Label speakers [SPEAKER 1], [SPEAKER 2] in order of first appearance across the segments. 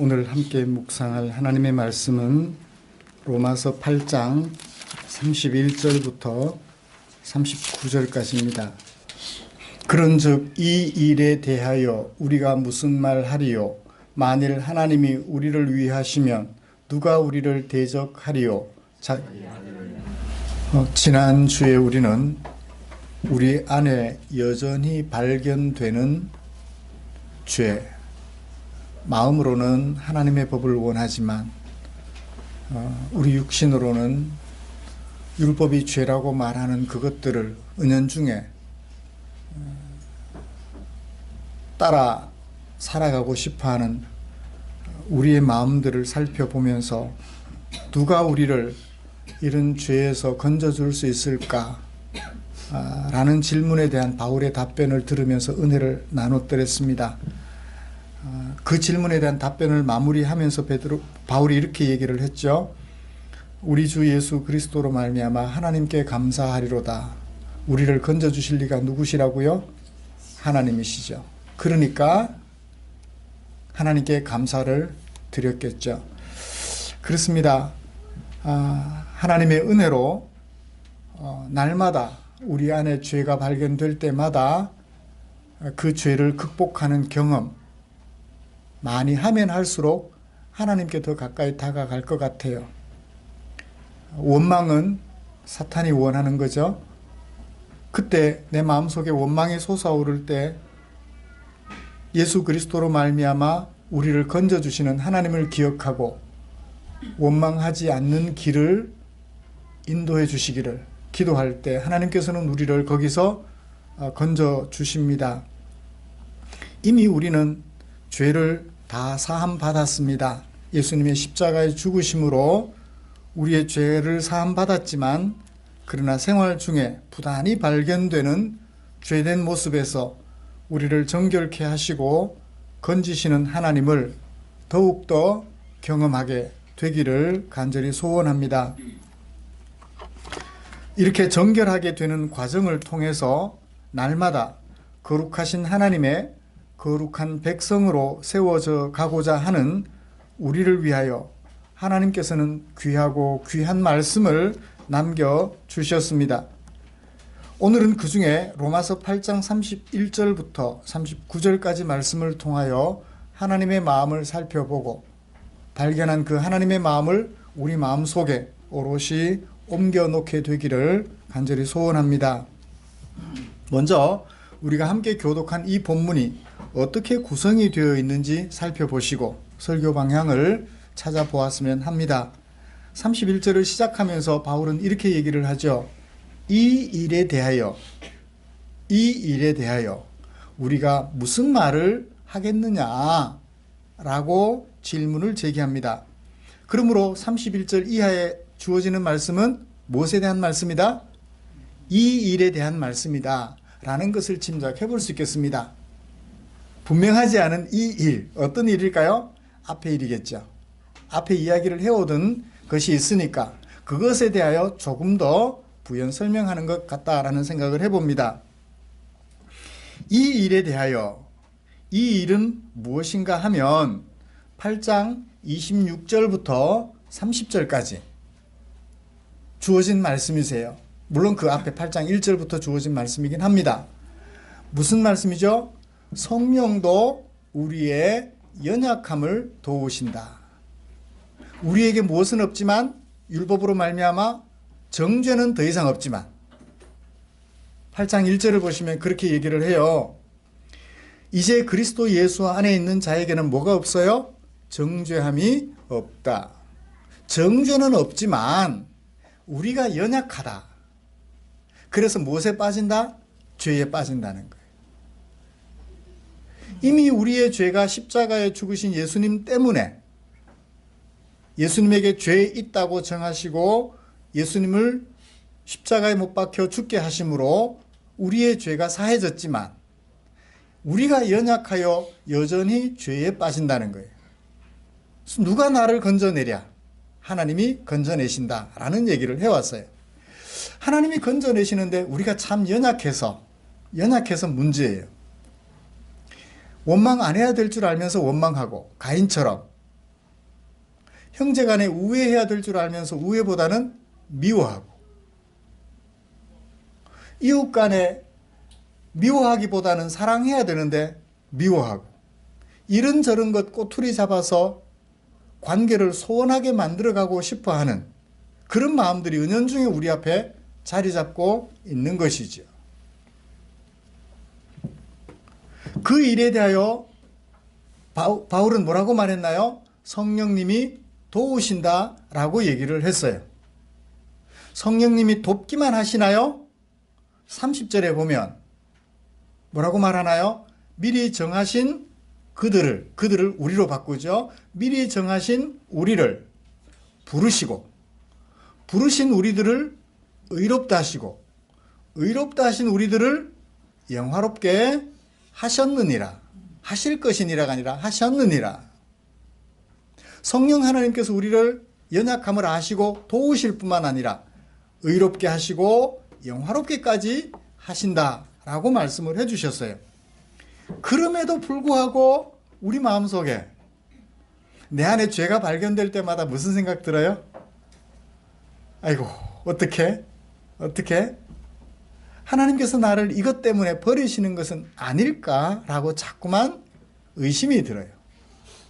[SPEAKER 1] 오늘 함께 묵상할 하나님의 말씀은 로마서 8장 31절부터 39절까지입니다. 그런즉 이 일에 대하여 우리가 무슨 말 하리요? 만일 하나님이 우리를 위하시면 누가 우리를 대적하리요? 지난주에 우리는 우리 안에 여전히 발견되는 죄, 마음으로는 하나님의 법을 원하지만 우리 육신으로는 율법이 죄라고 말하는 그것들을 은연중에 따라 살아가고 싶어하는 우리의 마음들을 살펴보면서 누가 우리를 이런 죄에서 건져줄 수 있을까? 라는 질문에 대한 바울의 답변을 들으면서 은혜를 나눴더랬습니다. 그 질문에 대한 답변을 마무리하면서 바울이 이렇게 얘기를 했죠. 우리 주 예수 그리스도로 말미암아 하나님께 감사하리로다. 우리를 건져주실 리가 누구시라고요? 하나님이시죠. 그러니까 하나님께 감사를 드렸겠죠. 그렇습니다. 하나님의 은혜로 날마다 우리 안에 죄가 발견될 때마다 그 죄를 극복하는 경험 많이 하면 할수록 하나님께 더 가까이 다가갈 것 같아요. 원망은 사탄이 원하는 거죠. 그때 내 마음속에 원망이 솟아오를 때 예수 그리스도로 말미암아 우리를 건져주시는 하나님을 기억하고 원망하지 않는 길을 인도해 주시기를 기도할 때 하나님께서는 우리를 거기서 건져주십니다. 이미 우리는 죄를 다 사함받았습니다. 예수님의 십자가의 죽으심으로 우리의 죄를 사함받았지만 그러나 생활 중에 부단히 발견되는 죄된 모습에서 우리를 정결케 하시고 건지시는 하나님을 더욱더 경험하게 되기를 간절히 소원합니다. 이렇게 정결하게 되는 과정을 통해서 날마다 거룩하신 하나님의 거룩한 백성으로 세워져 가고자 하는 우리를 위하여 하나님께서는 귀하고 귀한 말씀을 남겨주셨습니다. 오늘은 그 중에 로마서 8장 31절부터 39절까지 말씀을 통하여 하나님의 마음을 살펴보고 발견한 그 하나님의 마음을 우리 마음속에 오롯이 옮겨놓게 되기를 간절히 소원합니다. 먼저 우리가 함께 교독한 이 본문이 어떻게 구성이 되어 있는지 살펴보시고 설교 방향을 찾아보았으면 합니다. 31절을 시작하면서 바울은 이렇게 얘기를 하죠. 이 일에 대하여 우리가 무슨 말을 하겠느냐라고 질문을 제기합니다. 그러므로 31절 이하에 주어지는 말씀은 무엇에 대한 말씀이다? 이 일에 대한 말씀이다 라는 것을 짐작해 볼 수 있겠습니다. 분명하지 않은 이 일, 어떤 일일까요? 앞에 일이겠죠. 앞에 이야기를 해오던 것이 있으니까 그것에 대하여 조금 더 부연 설명하는 것 같다라는 생각을 해봅니다. 이 일에 대하여 이 일은 무엇인가 하면 8장 26절부터 30절까지 주어진 말씀이세요. 물론 그 앞에 8장 1절부터 주어진 말씀이긴 합니다. 무슨 말씀이죠? 성령도 우리의 연약함을 도우신다. 우리에게 무엇은 없지만 율법으로 말미암아 정죄는 더 이상 없지만 8장 1절을 보시면 그렇게 얘기를 해요. 이제 그리스도 예수 안에 있는 자에게는 뭐가 없어요? 정죄함이 없다. 정죄는 없지만 우리가 연약하다. 그래서 무엇에 빠진다? 죄에 빠진다는 거예요. 이미 우리의 죄가 십자가에 죽으신 예수님 때문에 예수님에게 죄 있다고 정하시고 예수님을 십자가에 못 박혀 죽게 하심으로 우리의 죄가 사해졌지만 우리가 연약하여 여전히 죄에 빠진다는 거예요. 누가 나를 건져내랴? 하나님이 건져내신다라는 얘기를 해왔어요. 하나님이 건져내시는데 우리가 참 연약해서 문제예요. 원망 안 해야 될 줄 알면서 원망하고 가인처럼 형제간에 우애해야 될 줄 알면서 우애보다는 미워하고, 이웃간에 미워하기보다는 사랑해야 되는데 미워하고, 이런저런 것 꼬투리 잡아서 관계를 소원하게 만들어가고 싶어하는 그런 마음들이 은연중에 우리 앞에 자리 잡고 있는 것이죠. 그 일에 대하여 바울은 뭐라고 말했나요? 성령님이 도우신다라고 얘기를 했어요. 성령님이 돕기만 하시나요? 30절에 보면 뭐라고 말하나요? 미리 정하신 그들을 우리로 바꾸죠. 미리 정하신 우리를 부르시고, 부르신 우리들을 의롭다 하시고, 의롭다 하신 우리들을 영화롭게 하셨느니라. 하실 것이니라가 아니라 하셨느니라. 성령 하나님께서 우리를 연약함을 아시고 도우실 뿐만 아니라 의롭게 하시고 영화롭게까지 하신다라고 말씀을 해주셨어요. 그럼에도 불구하고 우리 마음속에 내 안에 죄가 발견될 때마다 무슨 생각 들어요? 아이고, 어떻게 하나님께서 나를 이것 때문에 버리시는 것은 아닐까라고 자꾸만 의심이 들어요.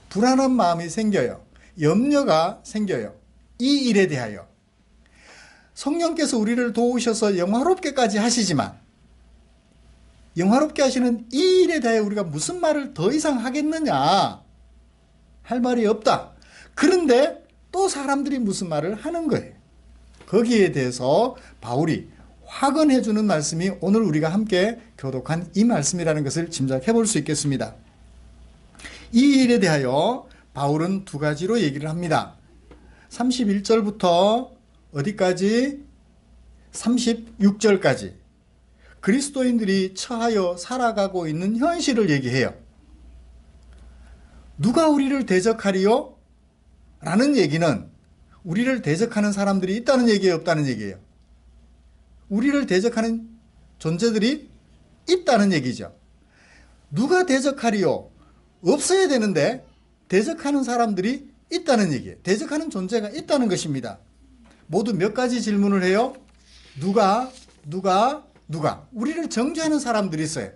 [SPEAKER 1] 불안한 마음이 생겨요. 염려가 생겨요. 이 일에 대하여. 성령께서 우리를 도우셔서 영화롭게까지 하시지만, 영화롭게 하시는 이 일에 대해 우리가 무슨 말을 더 이상 하겠느냐? 할 말이 없다. 그런데 또 사람들이 무슨 말을 하는 거예요. 거기에 대해서 바울이 확언해 주는 말씀이 오늘 우리가 함께 교독한 이 말씀이라는 것을 짐작해 볼 수 있겠습니다. 이 일에 대하여 바울은 두 가지로 얘기를 합니다. 31절부터 어디까지? 36절까지 그리스도인들이 처하여 살아가고 있는 현실을 얘기해요. 누가 우리를 대적하리요? 라는 얘기는 우리를 대적하는 사람들이 있다는 얘기예요, 없다는 얘기예요? 우리를 대적하는 존재들이 있다는 얘기죠. 누가 대적하리요? 없어야 되는데 대적하는 사람들이 있다는 얘기예요. 대적하는 존재가 있다는 것입니다. 모두 몇 가지 질문을 해요? 누가? 우리를 정죄하는 사람들이 있어요.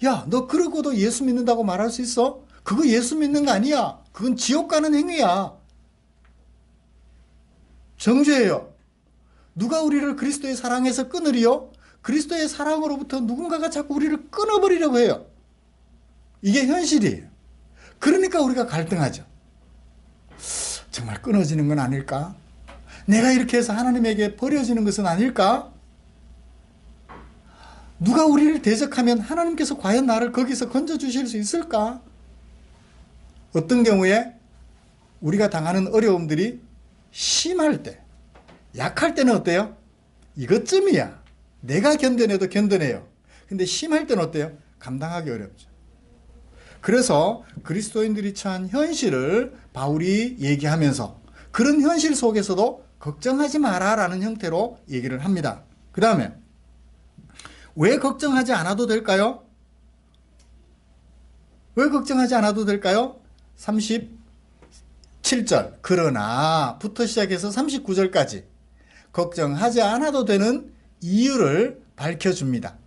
[SPEAKER 1] 야, 너 그러고도 예수 믿는다고 말할 수 있어? 그거 예수 믿는 거 아니야. 그건 지옥 가는 행위야. 정죄해요. 누가 우리를 그리스도의 사랑에서 끊으리요? 그리스도의 사랑으로부터 누군가가 자꾸 우리를 끊어버리려고 해요. 이게 현실이에요. 그러니까 우리가 갈등하죠. 정말 끊어지는 건 아닐까? 내가 이렇게 해서 하나님에게 버려지는 것은 아닐까? 누가 우리를 대적하면 하나님께서 과연 나를 거기서 건져주실 수 있을까? 어떤 경우에 우리가 당하는 어려움들이 심할 때, 약할 때는 어때요? 이것쯤이야. 내가 견뎌내도 견뎌내요. 근데 심할 때는 어때요? 감당하기 어렵죠. 그래서 그리스도인들이 처한 현실을 바울이 얘기하면서 그런 현실 속에서도 걱정하지 마라 라는 형태로 얘기를 합니다. 그 다음에 왜 걱정하지 않아도 될까요? 왜 걱정하지 않아도 될까요? 37절 그러나 부터 시작해서 39절까지 걱정하지 않아도 되는 이유를 밝혀줍니다.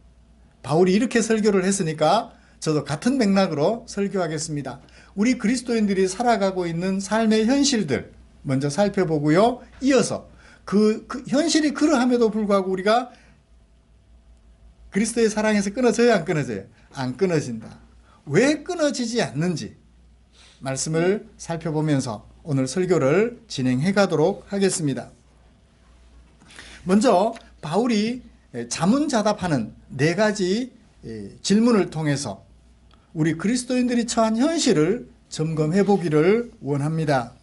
[SPEAKER 1] 바울이 이렇게 설교를 했으니까 저도 같은 맥락으로 설교하겠습니다. 우리 그리스도인들이 살아가고 있는 삶의 현실들 먼저 살펴보고요. 이어서 그 현실이 그러함에도 불구하고 우리가 그리스도의 사랑에서 끊어져요? 안 끊어져요? 안 끊어진다. 왜 끊어지지 않는지 말씀을 살펴보면서 오늘 설교를 진행해 가도록 하겠습니다. 먼저 바울이 자문자답하는 네 가지 질문을 통해서 우리 그리스도인들이 처한 현실을 점검해 보기를 원합니다.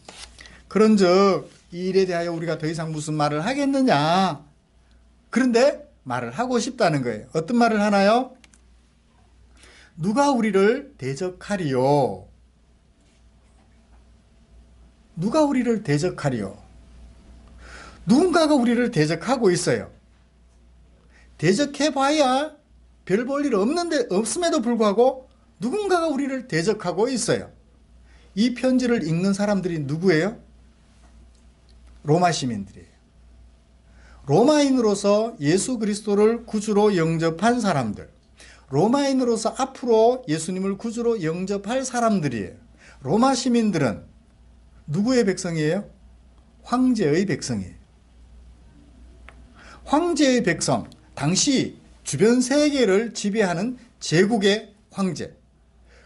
[SPEAKER 1] 그런즉 이 일에 대하여 우리가 더 이상 무슨 말을 하겠느냐? 그런데 말을 하고 싶다는 거예요. 어떤 말을 하나요? 누가 우리를 대적하리요? 누가 우리를 대적하리요? 누군가가 우리를 대적하고 있어요. 대적해봐야 별 볼 일 없음에도 불구하고 누군가가 우리를 대적하고 있어요. 이 편지를 읽는 사람들이 누구예요? 로마 시민들이에요. 로마인으로서 예수 그리스도를 구주로 영접한 사람들, 로마인으로서 앞으로 예수님을 구주로 영접할 사람들이에요. 로마 시민들은 누구의 백성이에요? 황제의 백성이에요. 황제의 백성, 당시 주변 세계를 지배하는 제국의 황제.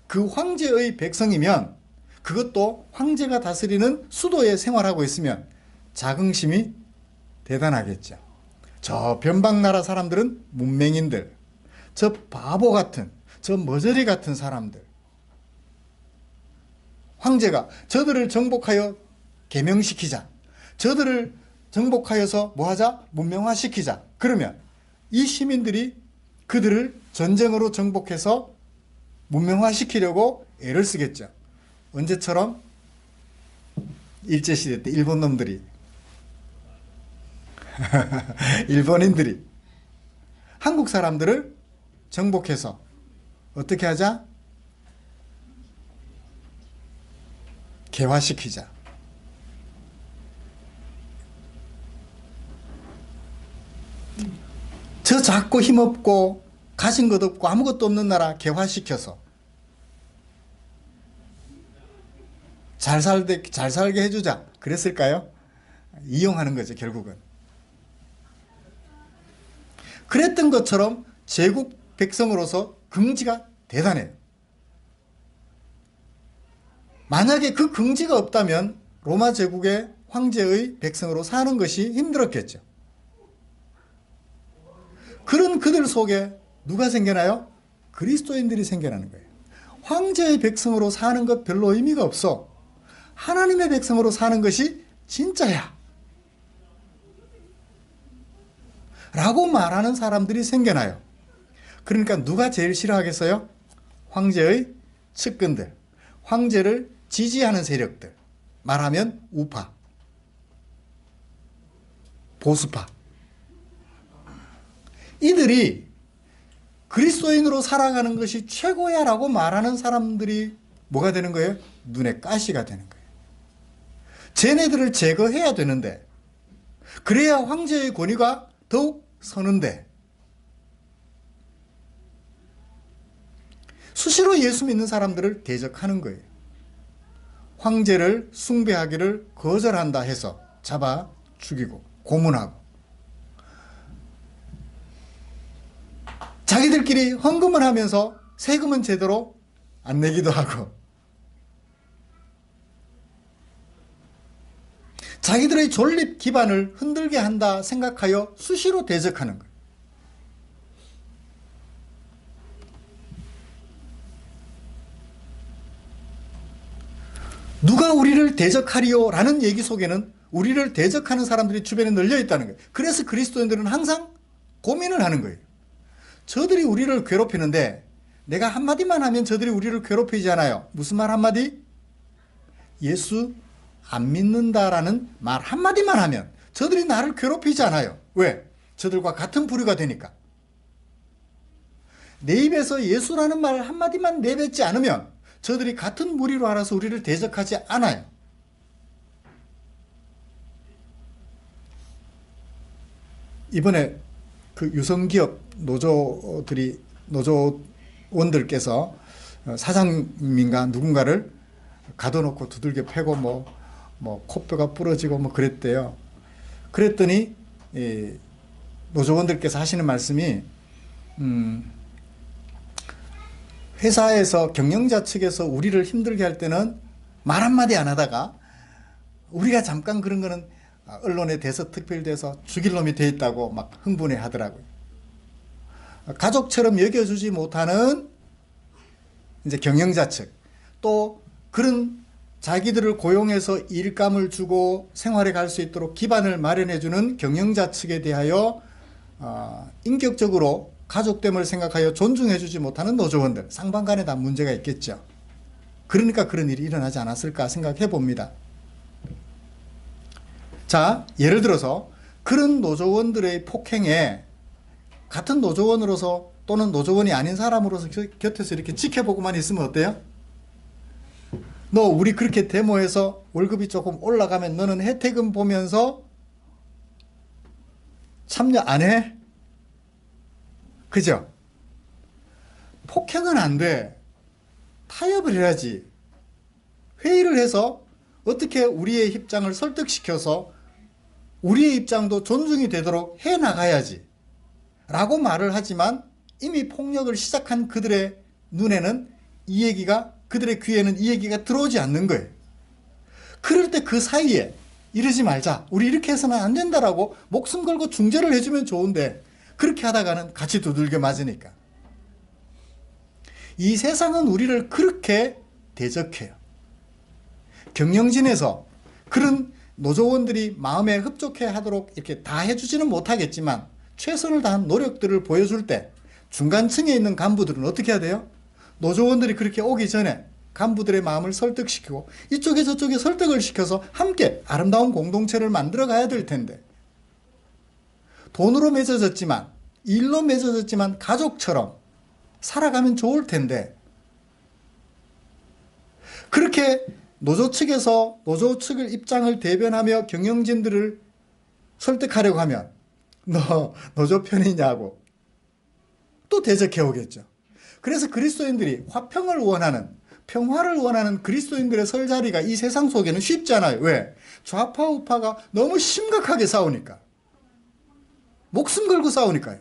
[SPEAKER 1] 그 황제의 백성이면, 그것도 황제가 다스리는 수도에 생활하고 있으면 자긍심이 대단하겠죠. 저 변방나라 사람들은 문맹인들, 저 바보 같은, 저 머저리 같은 사람들. 황제가 저들을 정복하여 계명시키자, 저들을 정복하여서 뭐하자? 문명화시키자. 그러면 이 시민들이 그들을 전쟁으로 정복해서 문명화시키려고 애를 쓰겠죠. 언제처럼? 일제시대 때 일본 놈들이 일본인들이 한국 사람들을 정복해서 어떻게 하자? 개화시키자. 저 작고 힘없고 가진 것 없고 아무것도 없는 나라 개화시켜서 잘 살게 해주자. 그랬을까요? 이용하는 거죠, 결국은. 그랬던 것처럼 제국 백성으로서 긍지가 대단해요. 만약에 그 긍지가 없다면 로마 제국의 황제의 백성으로 사는 것이 힘들었겠죠. 그런 그들 속에 누가 생겨나요? 그리스도인들이 생겨나는 거예요. 황제의 백성으로 사는 것 별로 의미가 없어. 하나님의 백성으로 사는 것이 진짜야. 라고 말하는 사람들이 생겨나요. 그러니까 누가 제일 싫어하겠어요? 황제의 측근들, 황제를 지지하는 세력들, 말하면 우파, 보수파. 이들이 그리스도인으로 살아가는 것이 최고야 라고 말하는 사람들이 뭐가 되는 거예요? 눈에 가시가 되는 거예요. 쟤네들을 제거해야 되는데, 그래야 황제의 권위가 더욱 서는데, 수시로 예수 믿는 사람들을 대적하는 거예요. 황제를 숭배하기를 거절한다 해서 잡아 죽이고 고문하고, 자기들끼리 헌금을 하면서 세금은 제대로 안 내기도 하고, 자기들의 존립 기반을 흔들게 한다 생각하여 수시로 대적하는 거예요. 누가 우리를 대적하리요? 라는 얘기 속에는 우리를 대적하는 사람들이 주변에 널려 있다는 거예요. 그래서 그리스도인들은 항상 고민을 하는 거예요. 저들이 우리를 괴롭히는데 내가 한마디만 하면 저들이 우리를 괴롭히잖아요. 무슨 말 한마디? 예수 안 믿는다라는 말 한마디만 하면 저들이 나를 괴롭히지 않아요. 왜? 저들과 같은 부류가 되니까. 내 입에서 예수라는 말 한마디만 내뱉지 않으면 저들이 같은 무리로 알아서 우리를 대적하지 않아요. 이번에 그 유성기업 노조원들께서 사장님인가 누군가를 가둬놓고 두들겨 패고 뭐 코뼈가 부러지고 뭐 그랬대요. 그랬더니 노조원들께서 하시는 말씀이 회사에서 경영자 측에서 우리를 힘들게 할 때는 말 한마디 안 하다가 우리가 잠깐 그런 거는 언론에 대서특필돼서 죽일 놈이 돼 있다고 막 흥분해 하더라고요. 가족처럼 여겨주지 못하는 이제 경영자 측, 또 그런 자기들을 고용해서 일감을 주고 생활에 갈 수 있도록 기반을 마련해주는 경영자 측에 대하여 인격적으로 가족됨을 생각하여 존중해주지 못하는 노조원들, 상반간에 다 문제가 있겠죠. 그러니까 그런 일이 일어나지 않았을까 생각해 봅니다. 자, 예를 들어서 그런 노조원들의 폭행에 같은 노조원으로서 또는 노조원이 아닌 사람으로서 곁에서 이렇게 지켜보고만 있으면 어때요? 너 우리 그렇게 데모해서 월급이 조금 올라가면 너는 혜택은 보면서 참여 안 해? 그죠? 폭행은 안 돼. 타협을 해야지. 회의를 해서 어떻게 우리의 입장을 설득시켜서 우리의 입장도 존중이 되도록 해 나가야지 라고 말을 하지만 이미 폭력을 시작한 그들의 눈에는 이 얘기가, 그들의 귀에는 이 얘기가 들어오지 않는 거예요. 그럴 때 그 사이에 이러지 말자, 우리 이렇게 해서는 안 된다라고 목숨 걸고 중재를 해주면 좋은데 그렇게 하다가는 같이 두들겨 맞으니까. 이 세상은 우리를 그렇게 대적해요. 경영진에서 그런 노조원들이 마음에 흡족해 하도록 이렇게 다 해주지는 못하겠지만 최선을 다한 노력들을 보여줄 때 중간층에 있는 간부들은 어떻게 해야 돼요? 노조원들이 그렇게 오기 전에 간부들의 마음을 설득시키고 이쪽에 저쪽에 설득을 시켜서 함께 아름다운 공동체를 만들어 가야 될 텐데, 돈으로 맺어졌지만, 일로 맺어졌지만 가족처럼 살아가면 좋을 텐데, 그렇게 노조 측에서 노조 측의 입장을 대변하며 경영진들을 설득하려고 하면 너 노조 편이냐고 또 대적해 오겠죠. 그래서 그리스도인들이 화평을 원하는, 평화를 원하는 그리스도인들의 설 자리가 이 세상 속에는 쉽지 않아요. 왜? 좌파 우파가 너무 심각하게 싸우니까. 목숨 걸고 싸우니까요.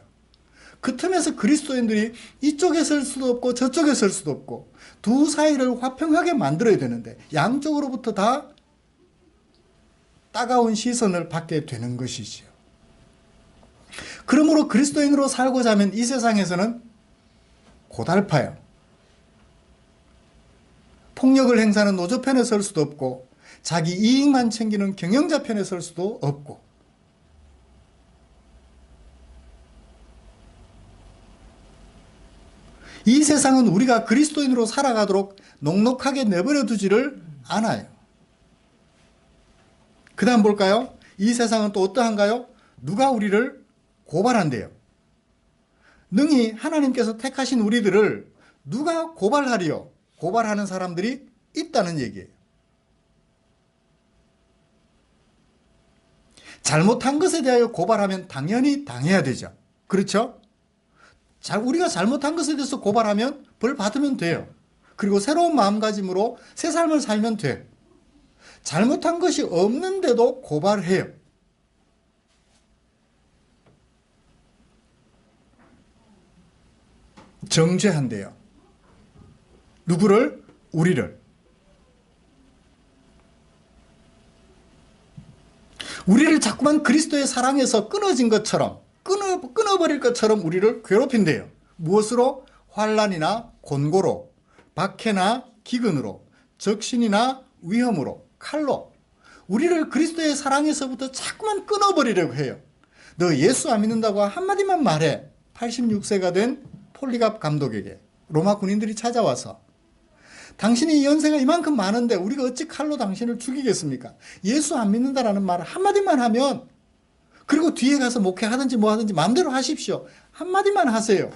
[SPEAKER 1] 그 틈에서 그리스도인들이 이쪽에 설 수도 없고 저쪽에 설 수도 없고 두 사이를 화평하게 만들어야 되는데 양쪽으로부터 다 따가운 시선을 받게 되는 것이지요. 그러므로 그리스도인으로 살고자 하면 이 세상에서는 고달파요. 폭력을 행사하는 노조 편에 설 수도 없고 자기 이익만 챙기는 경영자 편에 설 수도 없고, 이 세상은 우리가 그리스도인으로 살아가도록 넉넉하게 내버려 두지를 않아요. 그 다음 볼까요? 이 세상은 또 어떠한가요? 누가 우리를 고발한대요. 능히 하나님께서 택하신 우리들을 누가 고발하리요? 고발하는 사람들이 있다는 얘기예요. 잘못한 것에 대하여 고발하면 당연히 당해야 되죠. 그렇죠? 우리가 잘못한 것에 대해서 고발하면 벌 받으면 돼요. 그리고 새로운 마음가짐으로 새 삶을 살면 돼. 잘못한 것이 없는데도 고발해요. 정죄한대요. 누구를? 우리를. 우리를 자꾸만 그리스도의 사랑에서 끊어진 것처럼, 끊어버릴 것처럼 우리를 괴롭힌대요. 무엇으로? 환난이나 곤고로, 박해나 기근으로, 적신이나 위험으로, 칼로 우리를 그리스도의 사랑에서부터 자꾸만 끊어버리려고 해요. 너 예수 안 믿는다고 한마디만 말해. 86세가 된 폴리갑 감독에게 로마 군인들이 찾아와서, 당신이 연세가 이만큼 많은데 우리가 어찌 칼로 당신을 죽이겠습니까? 예수 안 믿는다라는 말을 한마디만 하면, 그리고 뒤에 가서 목회하든지 뭐 하든지 마음대로 하십시오. 한마디만 하세요.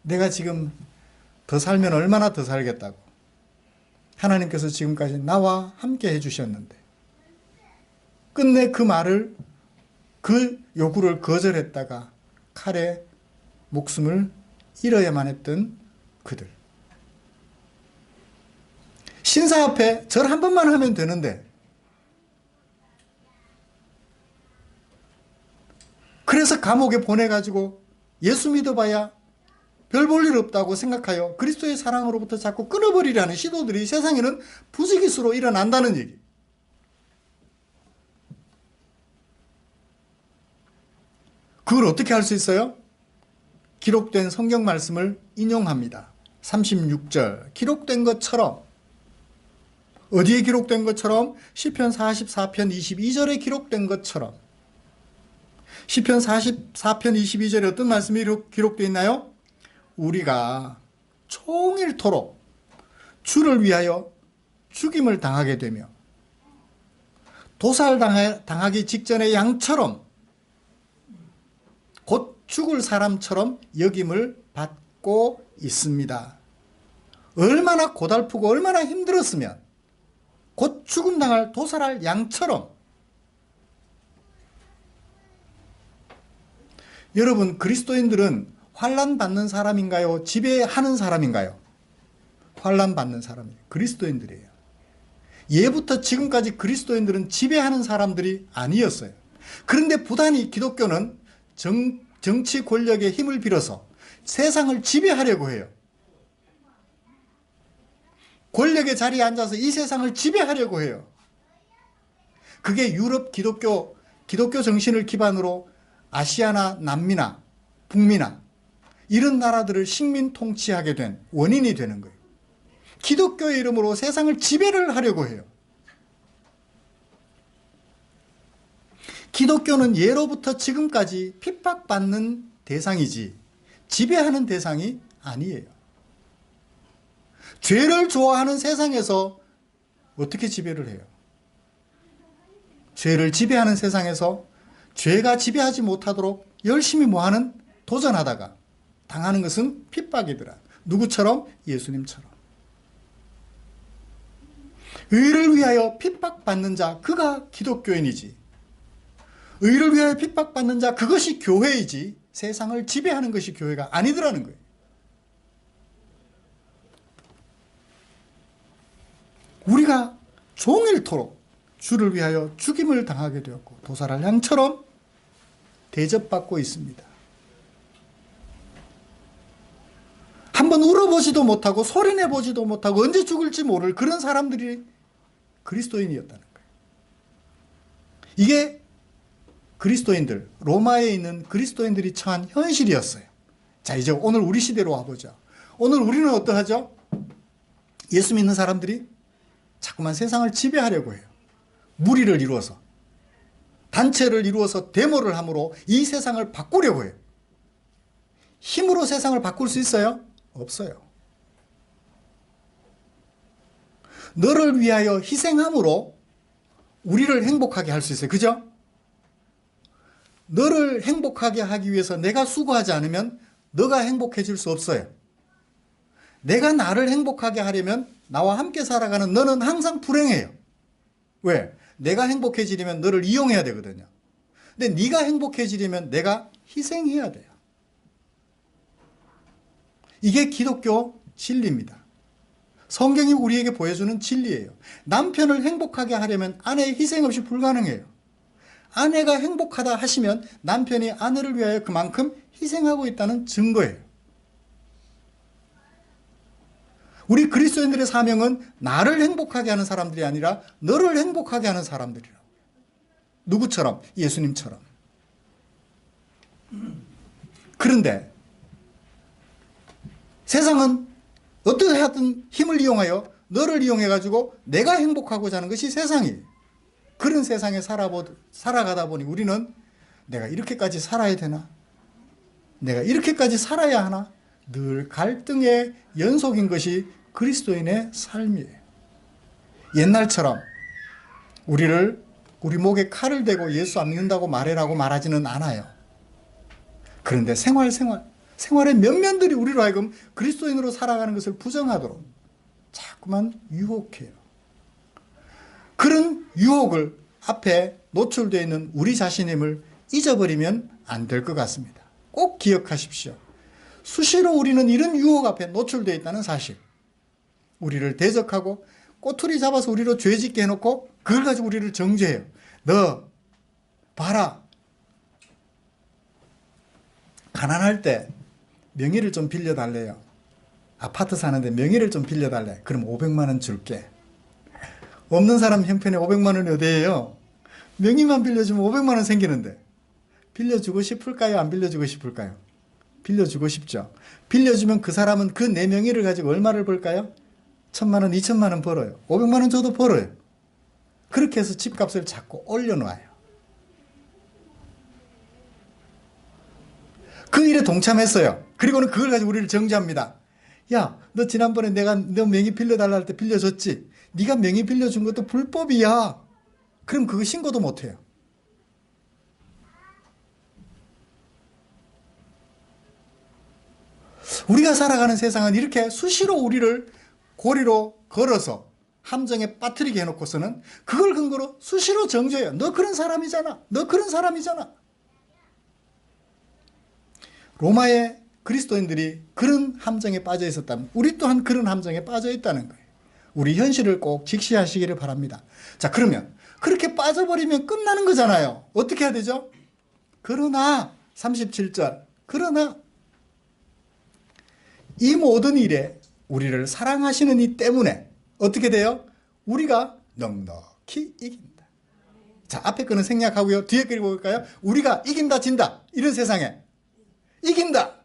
[SPEAKER 1] 내가 지금 더 살면 얼마나 더 살겠다고. 하나님께서 지금까지 나와 함께 해주셨는데 끝내 그 말을, 그 요구를 거절했다가 칼에 목숨을 잃어야만 했던 그들. 신사 앞에 절 한 번만 하면 되는데, 그래서 감옥에 보내가지고 예수 믿어봐야 별 볼 일 없다고 생각하여 그리스도의 사랑으로부터 자꾸 끊어버리려는 시도들이 세상에는 부지기수로 일어난다는 얘기. 그걸 어떻게 할 수 있어요? 기록된 성경 말씀을 인용합니다. 36절 기록된 것처럼, 어디에 기록된 것처럼? 시편 44편 22절에 기록된 것처럼. 시편 44편 22절에 어떤 말씀이 기록되어 있나요? 우리가 종일토록 주를 위하여 죽임을 당하게 되며 도살당하기 직전의 양처럼 곧 죽을 사람처럼 여김을 받고 있습니다. 얼마나 고달프고 얼마나 힘들었으면 곧 죽음당할 도살할 양처럼. 여러분, 그리스도인들은 환난 받는 사람인가요? 지배하는 사람인가요? 환난 받는 사람이에요. 그리스도인들이에요. 예부터 지금까지 그리스도인들은 지배하는 사람들이 아니었어요. 그런데 부단히 기독교는 정치 권력의 힘을 빌어서 세상을 지배하려고 해요. 권력의 자리에 앉아서 이 세상을 지배하려고 해요. 그게 유럽 기독교 정신을 기반으로 아시아나 남미나 북미나 이런 나라들을 식민 통치하게 된 원인이 되는 거예요. 기독교의 이름으로 세상을 지배를 하려고 해요. 기독교는 예로부터 지금까지 핍박받는 대상이지 지배하는 대상이 아니에요. 죄를 좋아하는 세상에서 어떻게 지배를 해요? 죄를 지배하는 세상에서 죄가 지배하지 못하도록 열심히 뭐하는? 도전하다가 당하는 것은 핍박이더라. 누구처럼? 예수님처럼. 의를 위하여 핍박받는 자, 그가 기독교인이지. 의를 위하여 핍박받는 자, 그것이 교회이지 세상을 지배하는 것이 교회가 아니더라는 거예요. 우리가 종일토록 주를 위하여 죽임을 당하게 되었고 도살할 양처럼 대접받고 있습니다. 한번 울어보지도 못하고 소리내보지도 못하고 언제 죽을지 모를 그런 사람들이 그리스도인이었다는 거예요. 이게 그리스도인들, 로마에 있는 그리스도인들이 처한 현실이었어요. 자, 이제 오늘 우리 시대로 와보죠. 오늘 우리는 어떠하죠? 예수 믿는 사람들이 자꾸만 세상을 지배하려고 해요. 무리를 이루어서, 단체를 이루어서 데모를 함으로 이 세상을 바꾸려고 해요. 힘으로 세상을 바꿀 수 있어요? 없어요. 너를 위하여 희생함으로 우리를 행복하게 할 수 있어요. 그죠? 너를 행복하게 하기 위해서 내가 수고하지 않으면 너가 행복해질 수 없어요. 내가 나를 행복하게 하려면 나와 함께 살아가는 너는 항상 불행해요. 왜? 내가 행복해지려면 너를 이용해야 되거든요. 근데 네가 행복해지려면 내가 희생해야 돼요. 이게 기독교 진리입니다. 성경이 우리에게 보여주는 진리예요. 남편을 행복하게 하려면 아내의 희생 없이 불가능해요. 아내가 행복하다 하시면 남편이 아내를 위하여 그만큼 희생하고 있다는 증거예요. 우리 그리스도인들의 사명은 나를 행복하게 하는 사람들이 아니라 너를 행복하게 하는 사람들이라고. 누구처럼? 예수님처럼. 그런데 세상은 어떻게 하든 힘을 이용하여 너를 이용해가지고 내가 행복하고자 하는 것이 세상이에요. 그런 세상에 살아가다 보니 우리는 내가 이렇게까지 살아야 되나? 내가 이렇게까지 살아야 하나? 늘 갈등의 연속인 것이 그리스도인의 삶이에요. 옛날처럼 우리 목에 칼을 대고 예수 안 믿는다고 말해라고 말하지는 않아요. 그런데 생활의 면면들이 우리로 하여금 그리스도인으로 살아가는 것을 부정하도록 자꾸만 유혹해요. 그런 유혹을 앞에 노출되어 있는 우리 자신임을 잊어버리면 안 될 것 같습니다. 꼭 기억하십시오. 수시로 우리는 이런 유혹 앞에 노출되어 있다는 사실. 우리를 대적하고 꼬투리 잡아서 우리로 죄짓게 해놓고 그걸 가지고 우리를 정죄해요. 너 봐라. 가난할 때 명의를 좀 빌려달래요. 아파트 사는데 명의를 좀 빌려달래. 그럼 500만 원 줄게. 없는 사람 형편에 500만 원이 어디예요? 명의만 빌려주면 500만 원 생기는데 빌려주고 싶을까요? 안 빌려주고 싶을까요? 빌려주고 싶죠. 빌려주면 그 사람은 그 내 명의를 가지고 얼마를 벌까요? 1000만 원, 2000만 원 벌어요. 500만 원 줘도 벌어요. 그렇게 해서 집값을 자꾸 올려놔요. 그 일에 동참했어요. 그리고는 그걸 가지고 우리를 정죄합니다. 야, 너 지난번에 내가 너 명의 빌려달라 할 때 빌려줬지? 네가 명의 빌려준 것도 불법이야. 그럼 그거 신고도 못해요. 우리가 살아가는 세상은 이렇게 수시로 우리를 고리로 걸어서 함정에 빠뜨리게 해놓고서는 그걸 근거로 수시로 정죄해요. 너 그런 사람이잖아. 너 그런 사람이잖아. 로마의 그리스도인들이 그런 함정에 빠져 있었다면 우리 또한 그런 함정에 빠져 있다는 거예요. 우리 현실을 꼭 직시하시기를 바랍니다. 자, 그러면 그렇게 빠져버리면 끝나는 거잖아요. 어떻게 해야 되죠? 그러나 37절 그러나 이 모든 일에 우리를 사랑하시는 이 때문에 어떻게 돼요? 우리가 넉넉히 이긴다. 자, 앞에 거는 생략하고요. 뒤에 거 읽어볼까요? 우리가 이긴다 진다. 이런 세상에 이긴다.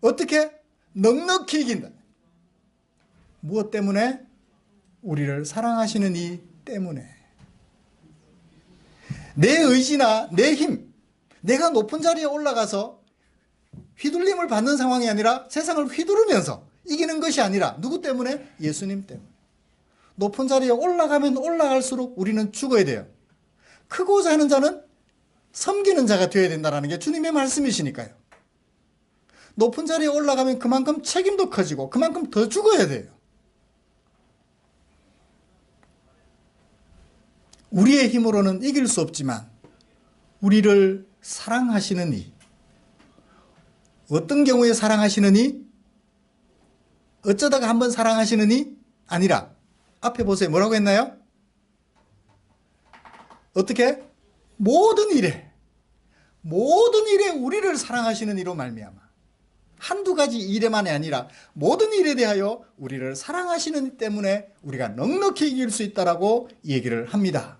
[SPEAKER 1] 어떻게? 넉넉히 이긴다. 무엇 때문에? 우리를 사랑하시는 이 때문에. 내 의지나 내 힘, 내가 높은 자리에 올라가서 휘둘림을 받는 상황이 아니라 세상을 휘두르면서 이기는 것이 아니라 누구 때문에? 예수님 때문에. 높은 자리에 올라가면 올라갈수록 우리는 죽어야 돼요. 크고자 하는 자는 섬기는 자가 되어야 된다는 게 주님의 말씀이시니까요. 높은 자리에 올라가면 그만큼 책임도 커지고 그만큼 더 죽어야 돼요. 우리의 힘으로는 이길 수 없지만 우리를 사랑하시는 이, 어떤 경우에 사랑하시는 이, 어쩌다가 한번 사랑하시는 이 아니라 앞에 보세요. 뭐라고 했나요? 어떻게? 모든 일에 우리를 사랑하시는 이로 말미암아. 한두 가지 일에만이 아니라 모든 일에 대하여 우리를 사랑하시는 이 때문에 우리가 넉넉히 이길 수 있다라고 얘기를 합니다.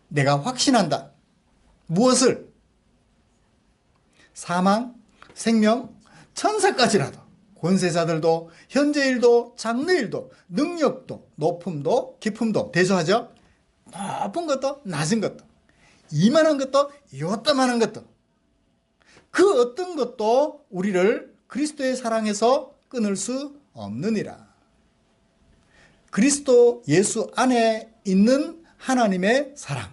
[SPEAKER 1] 내가 확신한다. 무엇을? 사망, 생명, 천사까지라도, 권세자들도, 현재일도, 장래일도, 능력도, 높음도, 깊음도, 대조하죠? 높은 것도, 낮은 것도, 이만한 것도, 요따만한 것도, 그 어떤 것도 우리를 그리스도의 사랑에서 끊을 수 없느니라. 그리스도 예수 안에 있는 하나님의 사랑.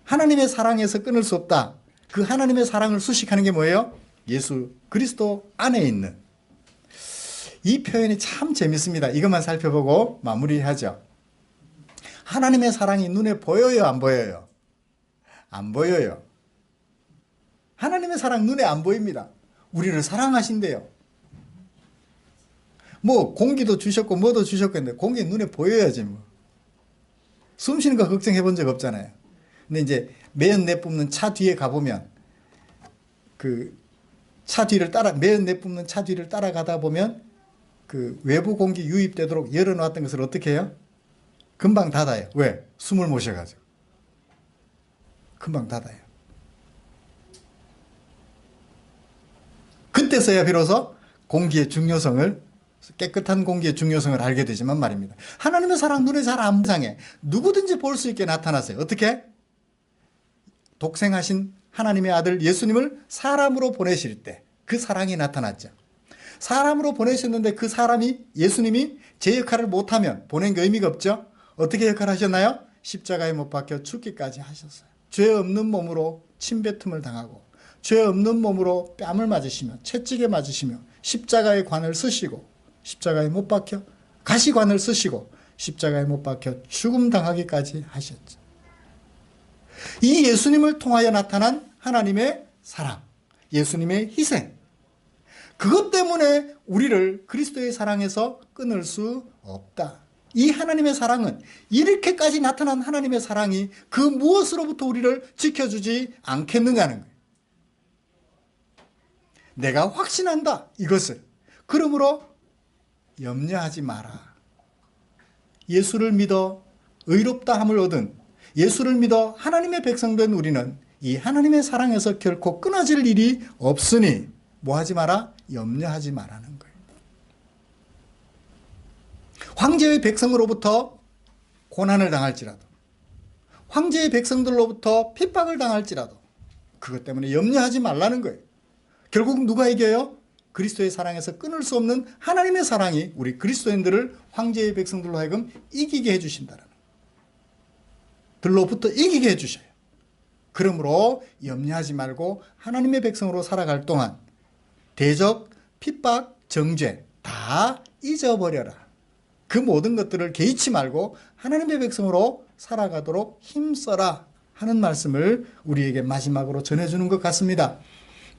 [SPEAKER 1] 하나님의 사랑에서 끊을 수 없다. 그 하나님의 사랑을 수식하는 게 뭐예요? 예수 그리스도 안에 있는. 이 표현이 참 재밌습니다. 이것만 살펴보고 마무리하죠. 하나님의 사랑이 눈에 보여요, 안 보여요? 안 보여요. 하나님의 사랑 눈에 안 보입니다. 우리를 사랑하신대요. 뭐 공기도 주셨고 뭐도 주셨고 했는데 공기 눈에 보여야지 뭐. 숨 쉬는 거 걱정해 본 적 없잖아요. 근데 이제 매연 내뿜는 차 뒤에 가보면 그 차 뒤를 매연 내뿜는 차 뒤를 따라가다 보면 그 외부 공기 유입되도록 열어놨던 것을 어떻게 해요? 금방 닫아요. 왜? 숨을 못 쉬어가지고. 금방 닫아요. 그때서야 비로소 공기의 중요성을, 깨끗한 공기의 중요성을 알게 되지만 말입니다. 하나님의 사랑 눈에 잘 안 보상해. 누구든지 볼 수 있게 나타났어요. 어떻게? 독생하신 하나님의 아들 예수님을 사람으로 보내실 때 그 사랑이 나타났죠. 사람으로 보내셨는데 그 사람이, 예수님이 제 역할을 못하면 보낸 게 의미가 없죠. 어떻게 역할을 하셨나요? 십자가에 못 박혀 죽기까지 하셨어요. 죄 없는 몸으로 침뱉음을 당하고 죄 없는 몸으로 뺨을 맞으시며 채찍에 맞으시며 십자가의 관을 쓰시고 십자가에 못 박혀 가시관을 쓰시고 십자가에 못 박혀 죽음 당하기까지 하셨죠. 이 예수님을 통하여 나타난 하나님의 사랑, 예수님의 희생, 그것 때문에 우리를 그리스도의 사랑에서 끊을 수 없다. 이 하나님의 사랑은, 이렇게까지 나타난 하나님의 사랑이 그 무엇으로부터 우리를 지켜주지 않겠느냐는 거예요. 내가 확신한다, 이것을. 그러므로 염려하지 마라. 예수를 믿어 의롭다함을 얻은, 예수를 믿어 하나님의 백성된 우리는 이 하나님의 사랑에서 결코 끊어질 일이 없으니 뭐하지 마라? 염려하지 마라는 거예요. 황제의 백성으로부터 고난을 당할지라도, 황제의 백성들로부터 핍박을 당할지라도 그것 때문에 염려하지 말라는 거예요. 결국 누가 이겨요? 그리스도의 사랑에서 끊을 수 없는 하나님의 사랑이 우리 그리스도인들을 황제의 백성들로 하여금 이기게 해주신다는 거예요. 들로부터 이기게 해주셔요. 그러므로 염려하지 말고 하나님의 백성으로 살아갈 동안 대적, 핍박, 정죄 다 잊어버려라. 그 모든 것들을 개의치 말고 하나님의 백성으로 살아가도록 힘써라 하는 말씀을 우리에게 마지막으로 전해주는 것 같습니다.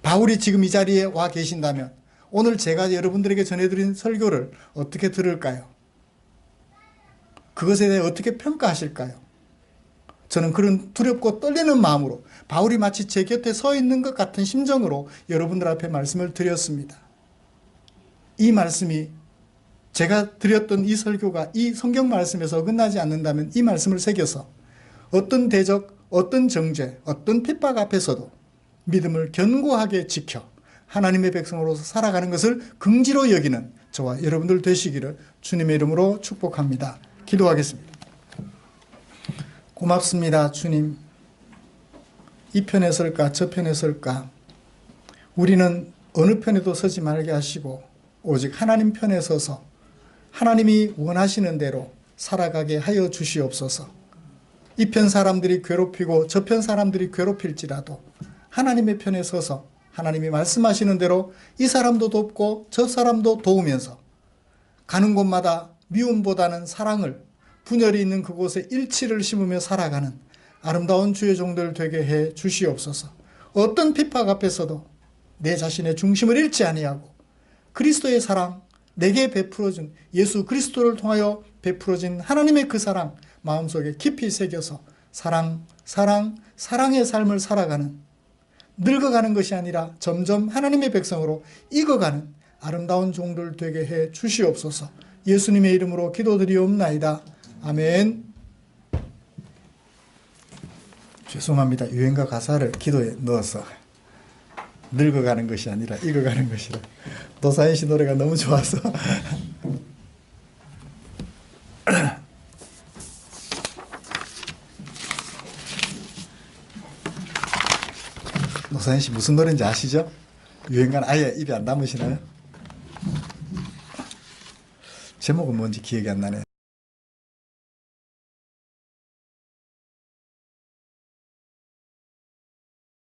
[SPEAKER 1] 바울이 지금 이 자리에 와 계신다면 오늘 제가 여러분들에게 전해드린 설교를 어떻게 들을까요? 그것에 대해 어떻게 평가하실까요? 저는 그런 두렵고 떨리는 마음으로 바울이 마치 제 곁에 서 있는 것 같은 심정으로 여러분들 앞에 말씀을 드렸습니다. 이 말씀이 제가 드렸던 이 설교가 이 성경 말씀에서 어긋나지 않는다면 이 말씀을 새겨서 어떤 대적, 어떤 정죄, 어떤 핍박 앞에서도 믿음을 견고하게 지켜 하나님의 백성으로서 살아가는 것을 긍지로 여기는 저와 여러분들 되시기를 주님의 이름으로 축복합니다. 기도하겠습니다. 고맙습니다, 주님. 이 편에 설까 저 편에 설까 우리는 어느 편에도 서지 말게 하시고 오직 하나님 편에 서서 하나님이 원하시는 대로 살아가게 하여 주시옵소서. 이 편 사람들이 괴롭히고 저 편 사람들이 괴롭힐지라도 하나님의 편에 서서 하나님이 말씀하시는 대로 이 사람도 돕고 저 사람도 도우면서 가는 곳마다 미움보다는 사랑을, 분열이 있는 그곳에 일치를 심으며 살아가는 아름다운 주의 종들 되게 해 주시옵소서. 어떤 핍박 앞에서도 내 자신의 중심을 잃지 아니하고 그리스도의 사랑, 내게 베풀어준 예수 그리스도를 통하여 베풀어진 하나님의 그 사랑 마음속에 깊이 새겨서 사랑의 삶을 살아가는, 늙어가는 것이 아니라 점점 하나님의 백성으로 익어가는 아름다운 종들 되게 해 주시옵소서. 예수님의 이름으로 기도드리옵나이다. 아멘. 죄송합니다. 유행가 가사를 기도에 넣어서 늙어가는 것이 아니라 익어가는 것이라. 노사연 씨 노래가 너무 좋아서 노사연 씨 무슨 노래인지 아시죠? 유행가는 아예 입에 안 담으시나요? 제목은 뭔지 기억이 안 나네요.